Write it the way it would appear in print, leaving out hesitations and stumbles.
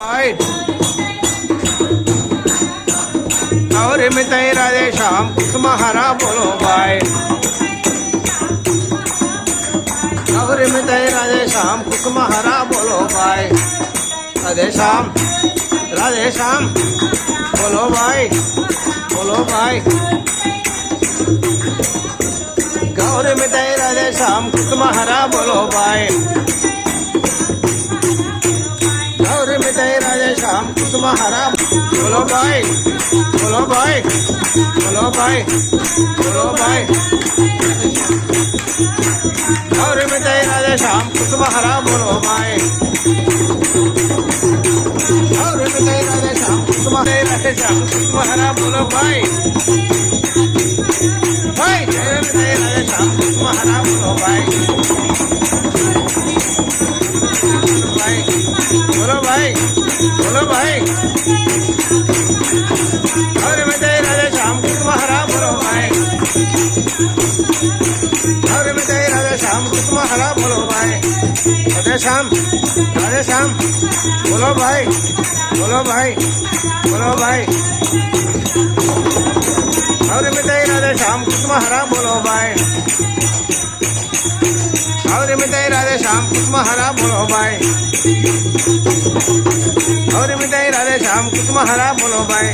Right. और मिताई राधे श्याम तुम्हारा बोलो भाई। और मिताई राधे श्याम तुम्हारा बोलो भाई। राधे श्याम बोलो भाई, बोलो भाई। गौर मिताई राधे श्याम तुम्हारा बोलो भाई। और मिताई राधे श्याम तुम्हारा बोलो भाई, बोलो भाई, बोलो भाई, बोलो भाई। और मिताई राधे श्याम तुम्हारा बोलो भाई। और मिताई राधे श्याम तुम्हारा बोलो भाई। भाई जय मिताई राधे श्याम तुम्हारा बोलो भाई। बोलो भाई, बोलो भाई। और मिताई राधे श्याम तुम्हारा बोलो भाई। और मिताई राधे श्याम तुम्हारा बोलो भाई। राधे श्याम बोलो भाई, बोलो भाई, बोलो भाई। और मिताई राधे श्याम तुम्हारा बोलो भाई। और मिताई राधे श्याम तुम्हारा बोलो भाई। और मिताई राधे श्याम तुम्हारा बोलो भाई।